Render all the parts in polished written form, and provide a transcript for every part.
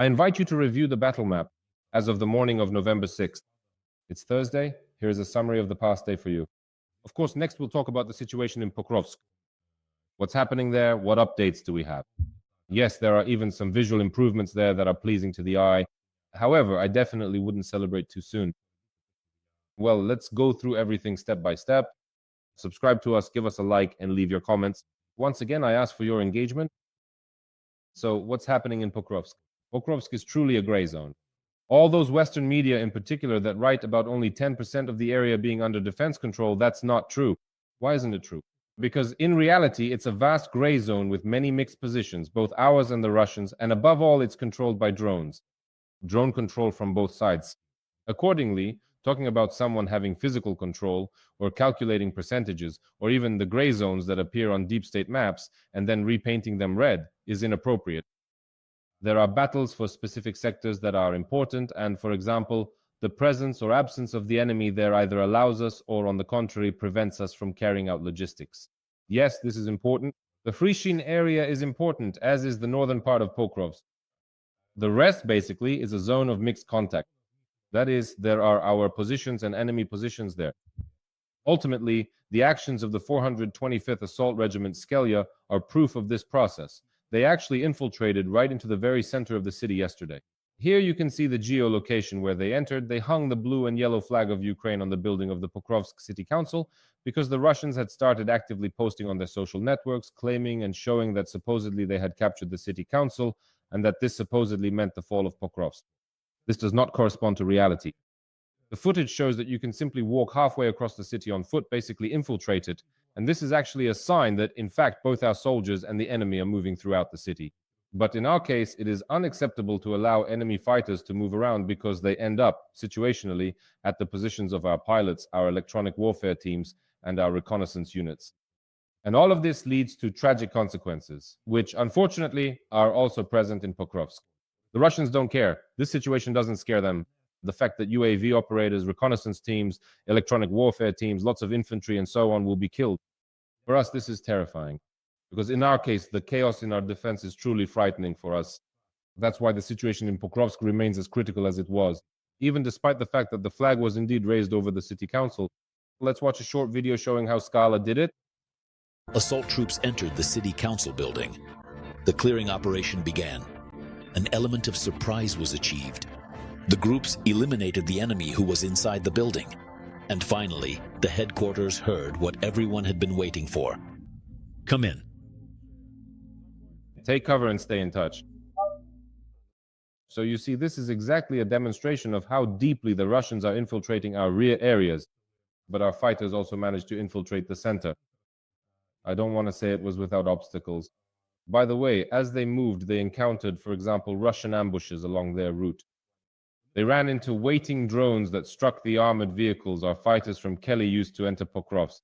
I invite you to review the battle map as of the morning of November 6th. It's Thursday. Here is a summary of the past day for you. Of course, next we'll talk about the situation in Pokrovsk. What's happening there? What updates do we have? Yes, there are even some visual improvements there that are pleasing to the eye. However, I definitely wouldn't celebrate too soon. Well, let's go through everything step by step. Subscribe to us, give us a like, and leave your comments. Once again, I ask for your engagement. So, what's happening in Pokrovsk? Pokrovsk is truly a gray zone. All those Western media in particular that write about only 10% of the area being under defense control, that's not true. Why isn't it true? Because in reality, it's a vast gray zone with many mixed positions, both ours and the Russians, and above all, it's controlled by drones. Drone control from both sides. Accordingly, talking about someone having physical control, or calculating percentages, or even the gray zones that appear on deep state maps, and then repainting them red, is inappropriate. There are battles for specific sectors that are important, and for example, the presence or absence of the enemy there either allows us or, on the contrary, prevents us from carrying out logistics. Yes, this is important. The Fryshin area is important, as is the northern part of Pokrovsk. The rest, basically, is a zone of mixed contact. That is, there are our positions and enemy positions there. Ultimately, the actions of the 425th Assault Regiment Skelya are proof of this process. They actually infiltrated right into the very center of the city yesterday. Here you can see the geolocation where they entered. They hung the blue and yellow flag of Ukraine on the building of the Pokrovsk City Council because the Russians had started actively posting on their social networks, claiming and showing that supposedly they had captured the city council and that this supposedly meant the fall of Pokrovsk. This does not correspond to reality. The footage shows that you can simply walk halfway across the city on foot, basically infiltrate it, and this is actually a sign that, in fact, both our soldiers and the enemy are moving throughout the city. But in our case, it is unacceptable to allow enemy fighters to move around because they end up, situationally, at the positions of our pilots, our electronic warfare teams, and our reconnaissance units. And all of this leads to tragic consequences, which, unfortunately, are also present in Pokrovsk. The Russians don't care. This situation doesn't scare them. The fact that UAV operators, reconnaissance teams, electronic warfare teams, lots of infantry, and so on will be killed. For us, this is terrifying. Because in our case, the chaos in our defense is truly frightening for us. That's why the situation in Pokrovsk remains as critical as it was, even despite the fact that the flag was indeed raised over the city council. Let's watch a short video showing how Scala did it. Assault troops entered the city council building. The clearing operation began. An element of surprise was achieved. The groups eliminated the enemy who was inside the building. And finally, the headquarters heard what everyone had been waiting for. Come in. Take cover and stay in touch. So you see, this is exactly a demonstration of how deeply the Russians are infiltrating our rear areas, but our fighters also managed to infiltrate the center. I don't want to say it was without obstacles. By the way, as they moved, they encountered, for example, Russian ambushes along their route. They ran into waiting drones that struck the armored vehicles our fighters from Kelly used to enter Pokrovsk.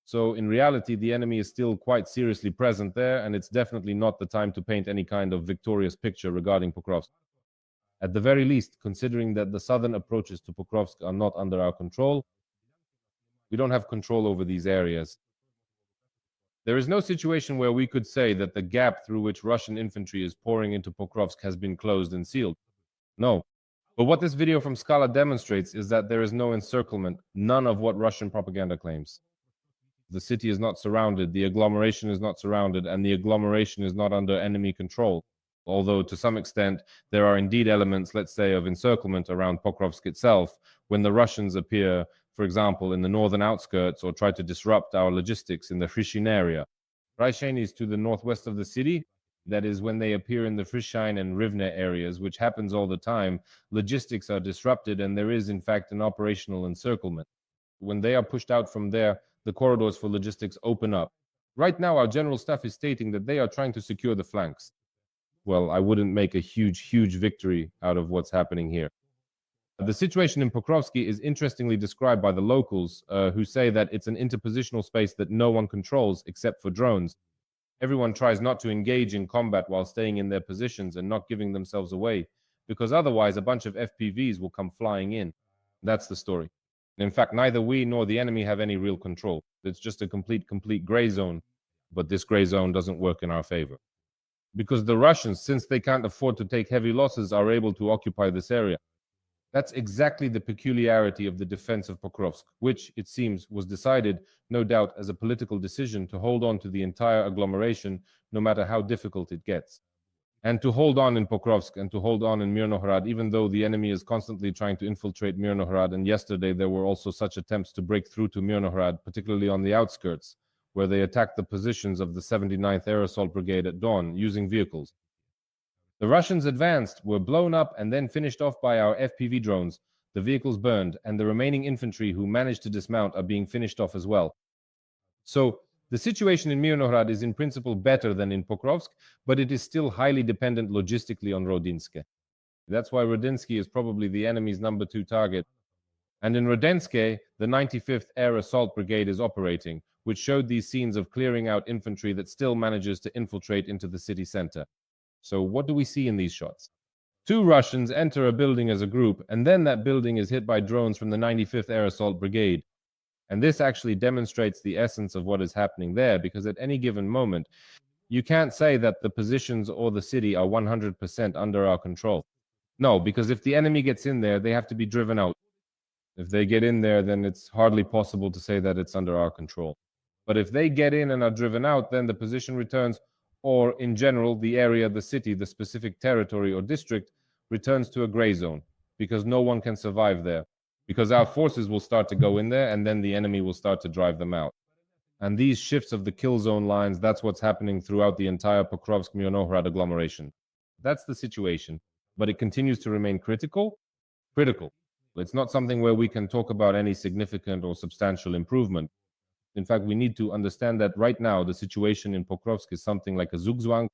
So in reality, the enemy is still quite seriously present there, and it's definitely not the time to paint any kind of victorious picture regarding Pokrovsk. At the very least, considering that the southern approaches to Pokrovsk are not under our control, we don't have control over these areas. There is no situation where we could say that the gap through which Russian infantry is pouring into Pokrovsk has been closed and sealed. No. But what this video from Scala demonstrates is that there is no encirclement, none of what Russian propaganda claims. The city is not surrounded, the agglomeration is not surrounded, and the agglomeration is not under enemy control. Although, to some extent, there are indeed elements, let's say, of encirclement around Pokrovsk itself, when the Russians appear, for example, in the northern outskirts or try to disrupt our logistics in the Fryshin area. Fryshin is to the northwest of the city. That is, when they appear in the Fryshin and Rivne areas, which happens all the time, logistics are disrupted and there is, in fact, an operational encirclement. When they are pushed out from there, the corridors for logistics open up. Right now, our general staff is stating that they are trying to secure the flanks. Well, I wouldn't make a huge victory out of what's happening here. The situation in Pokrovsky is interestingly described by the locals, who say that it's an interpositional space that no one controls except for drones. Everyone tries not to engage in combat while staying in their positions and not giving themselves away, because otherwise a bunch of FPVs will come flying in. That's the story. In fact, neither we nor the enemy have any real control. It's just a complete gray zone, but this gray zone doesn't work in our favor. because the Russians, since they can't afford to take heavy losses, are able to occupy this area. That's exactly the peculiarity of the defense of Pokrovsk, which, it seems, was decided, no doubt, as a political decision to hold on to the entire agglomeration, no matter how difficult it gets. And to hold on in Pokrovsk and to hold on in Myrnohrad, even though the enemy is constantly trying to infiltrate Myrnohrad. And yesterday there were also such attempts to break through to Myrnohrad, particularly on the outskirts, where they attacked the positions of the 79th Air Assault Brigade at dawn using vehicles. The Russians advanced, were blown up, and then finished off by our FPV drones. The vehicles burned, and the remaining infantry who managed to dismount are being finished off as well. So, the situation in Myrnohrad is in principle better than in Pokrovsk, but it is still highly dependent logistically on Rodynske. That's why Rodynske is probably the enemy's number 2 target. And in Rodynske, the 95th Air Assault Brigade is operating, which showed these scenes of clearing out infantry that still manages to infiltrate into the city center. So what do we see in these shots? 2 Russians enter a building as a group, and then that building is hit by drones from the 95th Air Assault Brigade. And this actually demonstrates the essence of what is happening there, because at any given moment, you can't say that the positions or the city are 100% under our control. No, because if the enemy gets in there, they have to be driven out. If they get in there, then it's hardly possible to say that it's under our control. But if they get in and are driven out, then the position returns, or in general, the area, the city, the specific territory or district returns to a gray zone, because no one can survive there. Because our forces will start to go in there, and then the enemy will start to drive them out. And these shifts of the kill zone lines, that's what's happening throughout the entire Pokrovsk-Myrnohrad agglomeration. That's the situation. But it continues to remain critical. It's not something where we can talk about any significant or substantial improvement. In fact, we need to understand that right now the situation in Pokrovsk is something like a zugzwang.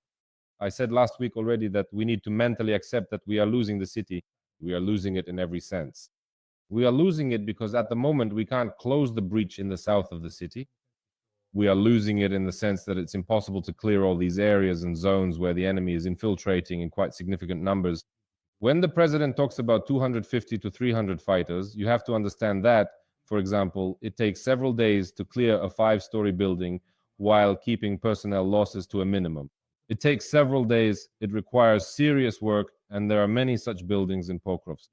I said last week already that we need to mentally accept that we are losing the city. We are losing it in every sense. We are losing it because at the moment we can't close the breach in the south of the city. We are losing it in the sense that it's impossible to clear all these areas and zones where the enemy is infiltrating in quite significant numbers. When the president talks about 250 to 300 fighters, you have to understand that, for example, it takes several days to clear a 5-story building while keeping personnel losses to a minimum. It takes several days, it requires serious work, and there are many such buildings in Pokrovsk.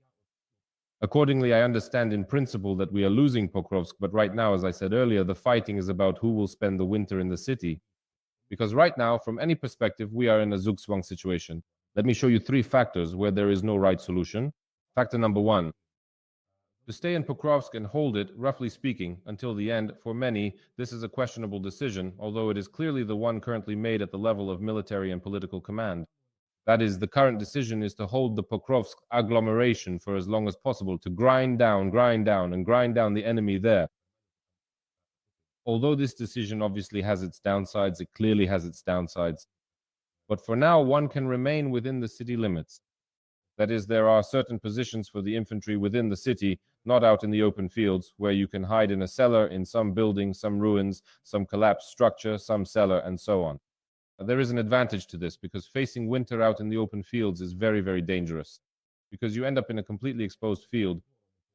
Accordingly, I understand in principle that we are losing Pokrovsk, but right now, as I said earlier, the fighting is about who will spend the winter in the city. Because right now, from any perspective, we are in a zugzwang situation. Let me show you 3 factors where there is no right solution. Factor number 1. To stay in Pokrovsk and hold it, roughly speaking, until the end, for many, this is a questionable decision, although it is clearly the one currently made at the level of military and political command. That is, the current decision is to hold the Pokrovsk agglomeration for as long as possible, to grind down the enemy there. Although this decision obviously has its downsides, it clearly has its downsides. But for now, one can remain within the city limits. That is, there are certain positions for the infantry within the city, not out in the open fields, where you can hide in a cellar, in some building, some ruins, some collapsed structure, some cellar, and so on. There is an advantage to this, because facing winter out in the open fields is very, very dangerous, because you end up in a completely exposed field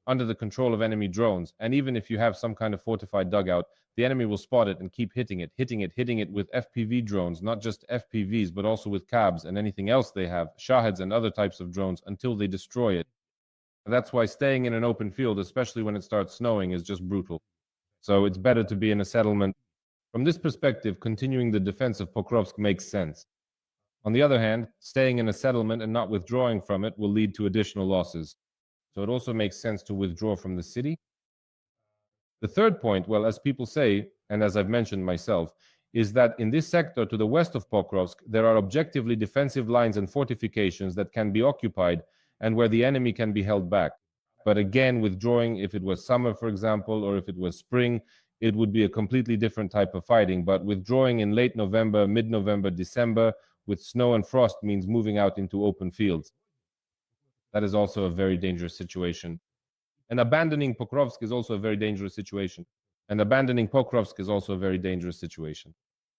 under the control of enemy drones, and even if you have some kind of fortified dugout, the enemy will spot it and keep hitting it with FPV drones, not just FPVs, but also with cabs and anything else they have, Shaheds and other types of drones, until they destroy it. And that's why staying in an open field, especially when it starts snowing, is just brutal. So it's better to be in a settlement. From this perspective, continuing the defense of Pokrovsk makes sense. On the other hand, staying in a settlement and not withdrawing from it will lead to additional losses. So it also makes sense to withdraw from the city. The third point, well, as people say, and as I've mentioned myself, is that in this sector to the west of Pokrovsk, there are objectively defensive lines and fortifications that can be occupied and where the enemy can be held back. But again, withdrawing, if it was summer, for example, or if it was spring, it would be a completely different type of fighting. But withdrawing in late November, mid-November, December, with snow and frost means moving out into open fields. That is also a very dangerous situation. And abandoning Pokrovsk is also a very dangerous situation.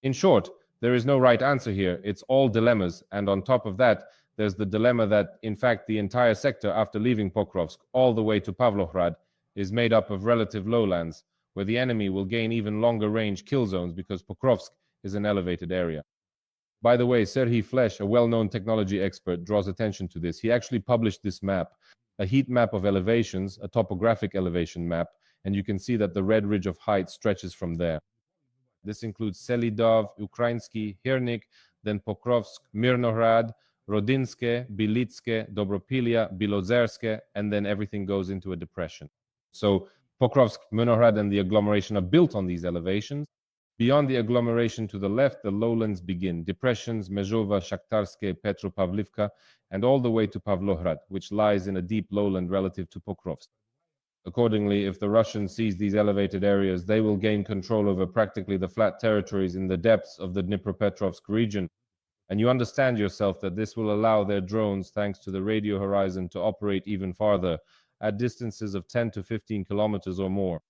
In short, there is no right answer here. It's all dilemmas. And on top of that, there's the dilemma that, in fact, the entire sector after leaving Pokrovsk, all the way to Pavlohrad, is made up of relative lowlands, where the enemy will gain even longer range kill zones because Pokrovsk is an elevated area. By the way, Serhiy Flesh, a well-known technology expert, draws attention to this. He actually published this map, a heat map of elevations, a topographic elevation map, and you can see that the red ridge of height stretches from there. This includes Selidov, Ukrainsky, Hirnik, then Pokrovsk, Myrnohrad, Rodynske, Bilitske, Dobropilia, Bilozerske, and then everything goes into a depression. So Pokrovsk, Myrnohrad, and the agglomeration are built on these elevations. Beyond the agglomeration to the left, the lowlands begin. Depressions, Mezhova, Shakhtarske, Petropavlivka, and all the way to Pavlohrad, which lies in a deep lowland relative to Pokrovsk. Accordingly, if the Russians seize these elevated areas, they will gain control over practically the flat territories in the depths of the Dnipropetrovsk region. And you understand yourself that this will allow their drones, thanks to the radio horizon, to operate even farther, at distances of 10 to 15 kilometers or more.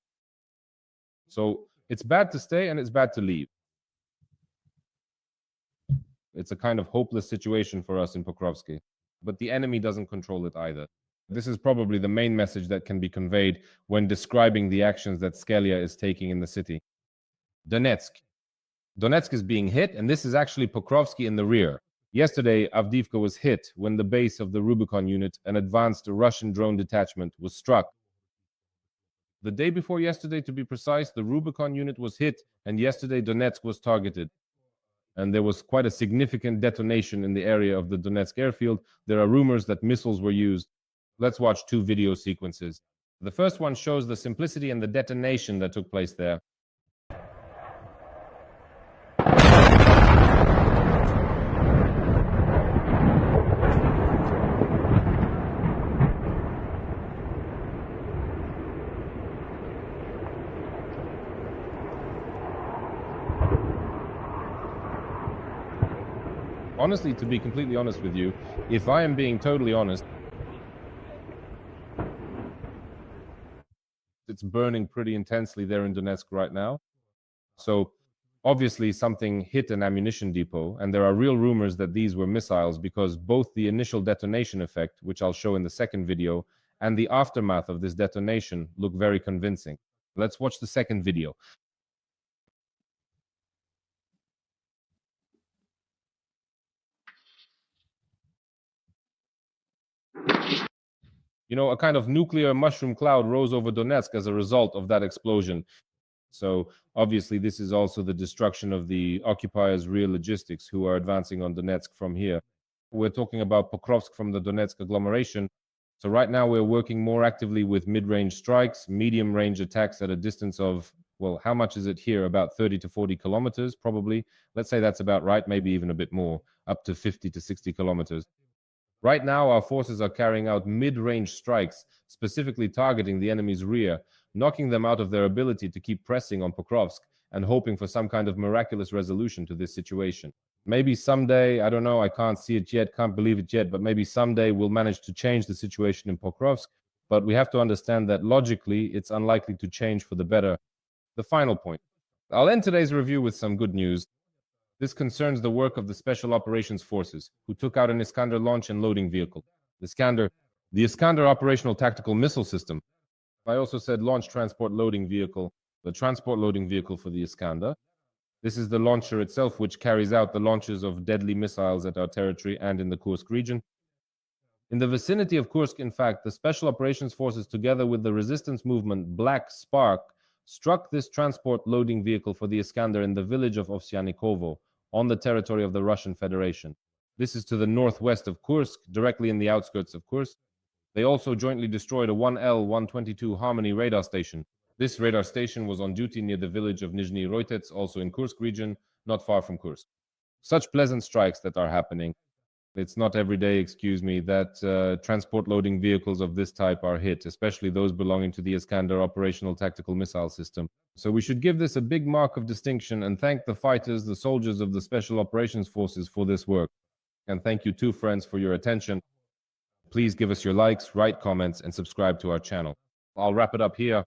So it's bad to stay and it's bad to leave. It's a kind of hopeless situation for us in Pokrovsk, but the enemy doesn't control it either. This is probably the main message that can be conveyed when describing the actions that Skelya is taking in the city. Donetsk. Donetsk is being hit, and this is actually Pokrovsk in the rear. Yesterday, Avdiivka was hit when the base of the Rubicon unit, an advanced Russian drone detachment, was struck. The day before yesterday, to be precise, the Rubicon unit was hit, and yesterday Donetsk was targeted. And there was quite a significant detonation in the area of the Donetsk airfield. There are rumors that missiles were used. Let's watch two video sequences. The first one shows the simplicity and the detonation that took place there. Honestly, to be completely honest with you, if I am being totally honest, it's burning pretty intensely there in Donetsk right now. So obviously something hit an ammunition depot, and there are real rumors that these were missiles because both the initial detonation effect, which I'll show in the second video, and the aftermath of this detonation look very convincing. Let's watch the second video. You know, a kind of nuclear mushroom cloud rose over Donetsk as a result of that explosion. So obviously this is also the destruction of the occupiers' real logistics who are advancing on Donetsk from here. We're talking about Pokrovsk from the Donetsk agglomeration. So right now we're working more actively with mid-range strikes, medium-range attacks at a distance of, well, how much is it here? About 30 to 40 kilometers, probably. Let's say that's about right, maybe even a bit more, up to 50 to 60 kilometers. Right now, our forces are carrying out mid-range strikes, specifically targeting the enemy's rear, knocking them out of their ability to keep pressing on Pokrovsk and hoping for some kind of miraculous resolution to this situation. Maybe someday, I don't know, I can't see it yet, can't believe it yet, but maybe someday we'll manage to change the situation in Pokrovsk. But we have to understand that logically, it's unlikely to change for the better. The final point. I'll end today's review with some good news. This concerns the work of the Special Operations Forces, who took out an Iskander launch and loading vehicle. The Iskander operational tactical missile system. I also said launch transport loading vehicle, the transport loading vehicle for the Iskander. This is the launcher itself, which carries out the launches of deadly missiles at our territory and in the Kursk region. In the vicinity of Kursk, in fact, the Special Operations Forces, together with the resistance movement Black Spark, struck this transport loading vehicle for the Iskander in the village of Ovsyanikovo, on the territory of the Russian Federation. This is to the northwest of Kursk, directly in the outskirts of Kursk. They also jointly destroyed a 1L-122 Harmony radar station. This radar station was on duty near the village of Nizhny Roitets, also in Kursk region, not far from Kursk. Such pleasant strikes that are happening. It's not every day, excuse me, that transport loading vehicles of this type are hit, especially those belonging to the Iskander operational tactical missile system. So we should give this a big mark of distinction and thank the fighters, the soldiers of the Special Operations Forces for this work. And thank you too, friends, for your attention. Please give us your likes, write comments, and subscribe to our channel. I'll wrap it up here.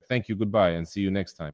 Thank you, goodbye, and see you next time.